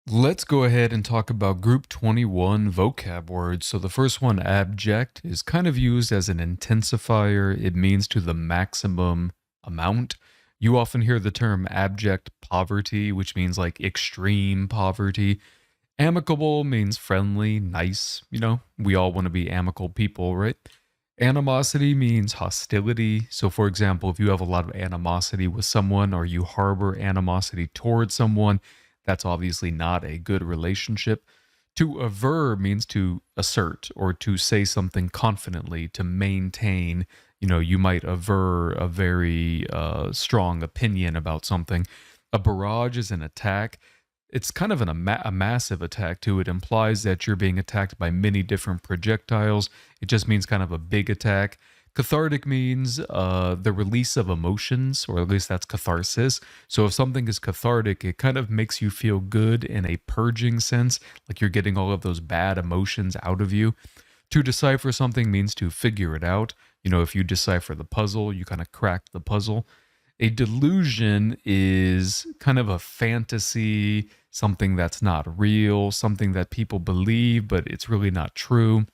Let's go ahead and talk about Group 21 vocab words. So the first one, abject, is kind of used as an intensifier. It means to the maximum amount. You often hear the term abject poverty, which means like extreme poverty. Amicable means friendly, nice. We all want to be amicable people, right? Animosity means hostility. So, for example, if you have a lot of animosity with someone or you harbor animosity towards someone, that's obviously not a good relationship. To aver means to assert or to say something confidently, to maintain. You might aver a very strong opinion about something. A barrage is an attack. It's kind of a massive attack, too. It implies that you're being attacked by many different projectiles. It just means kind of a big attack. Cathartic means the release of emotions, or at least that's catharsis. So if something is cathartic, it kind of makes you feel good in a purging sense, like you're getting all of those bad emotions out of you. To decipher something means to figure it out. If you decipher the puzzle, you kind of crack the puzzle. A delusion is kind of a fantasy, something that's not real, something that people believe, but it's really not true.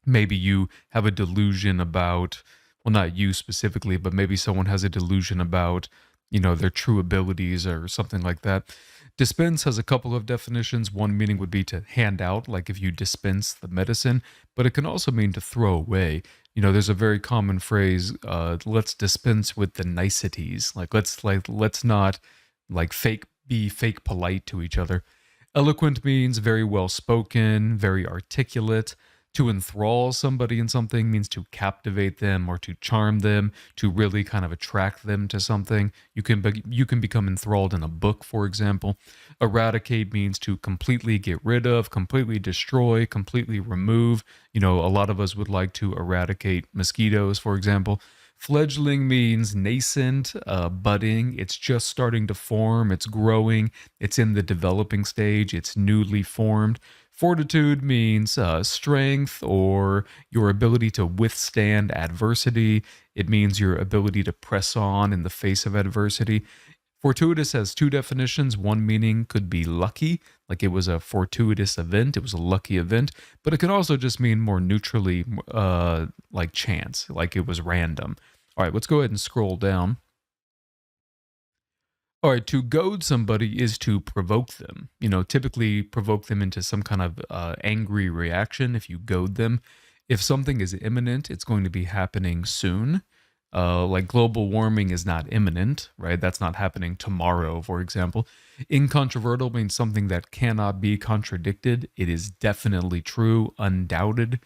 Maybe you have a delusion about, well, not you specifically, but maybe someone has a delusion about, their true abilities or something like that. Dispense has a couple of definitions. One meaning would be to hand out, like if you dispense the medicine, but it can also mean to throw away. There's a very common phrase, let's dispense with the niceties. Let's not be fake polite to each other. Eloquent means very well spoken, very articulate. To enthrall somebody in something means to captivate them or to charm them, to really kind of attract them to something. You can become enthralled in a book, for example. Eradicate means to completely get rid of, completely destroy, completely remove. A lot of us would like to eradicate mosquitoes, for example. Fledgling means nascent, budding. It's just starting to form. It's growing. It's in the developing stage. It's newly formed. Fortitude means strength or your ability to withstand adversity. It means your ability to press on in the face of adversity. Fortuitous has two definitions. One meaning could be lucky, like it was a fortuitous event, it was a lucky event, but it can also just mean more neutrally, like chance, like it was random. All right, let's go ahead and scroll down. All right, to goad somebody is to provoke them. Typically provoke them into some kind of angry reaction if you goad them. If something is imminent, it's going to be happening soon. Like global warming is not imminent, right? That's not happening tomorrow, for example. Incontrovertible means something that cannot be contradicted. It is definitely true, undoubted.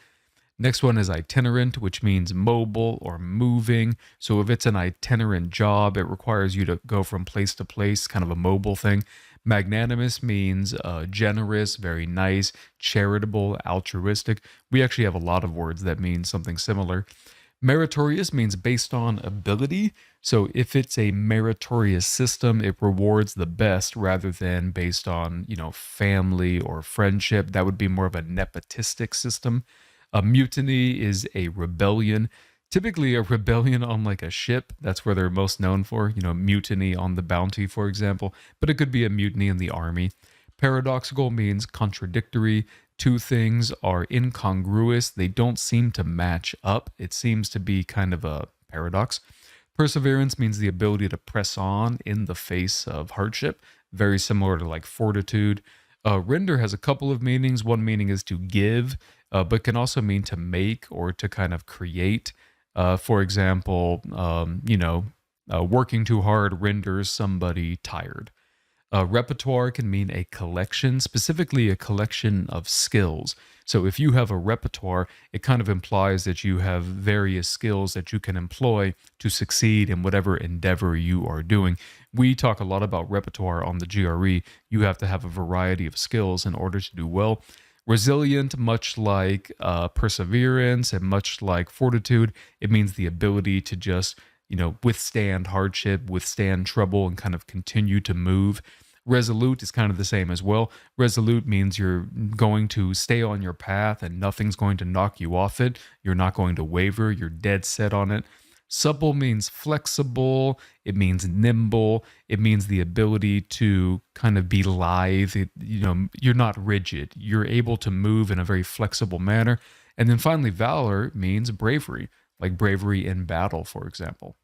Next one is itinerant, which means mobile or moving. So if it's an itinerant job, it requires you to go from place to place, kind of a mobile thing. Magnanimous means generous, very nice, charitable, altruistic. We actually have a lot of words that mean something similar. Meritorious means based on ability. So if it's a meritorious system, it rewards the best rather than based on, family or friendship. That would be more of a nepotistic system. A mutiny is a rebellion. Typically, a rebellion on like a ship. That's where they're most known for. Mutiny on the Bounty, for example. But it could be a mutiny in the army. Paradoxical means contradictory. Two things are incongruous. They don't seem to match up. It seems to be kind of a paradox. Perseverance means the ability to press on in the face of hardship, very similar to like fortitude. Render has a couple of meanings. One meaning is to give, but can also mean to make or to kind of create. For example, working too hard renders somebody tired. Repertoire can mean a collection, specifically a collection of skills. So if you have a repertoire, it kind of implies that you have various skills that you can employ to succeed in whatever endeavor you are doing. We talk a lot about repertoire on the GRE. You have to have a variety of skills in order to do well. Resilient, much like perseverance and much like fortitude, it means the ability to just withstand hardship, withstand trouble, and kind of continue to move. Resolute is kind of the same as well. Resolute means you're going to stay on your path and nothing's going to knock you off it. You're not going to waver. You're dead set on it. Supple means flexible, it means nimble, it means the ability to kind of be lithe. You're not rigid. You're able to move in a very flexible manner. And then finally, valor means bravery, like bravery in battle, for example.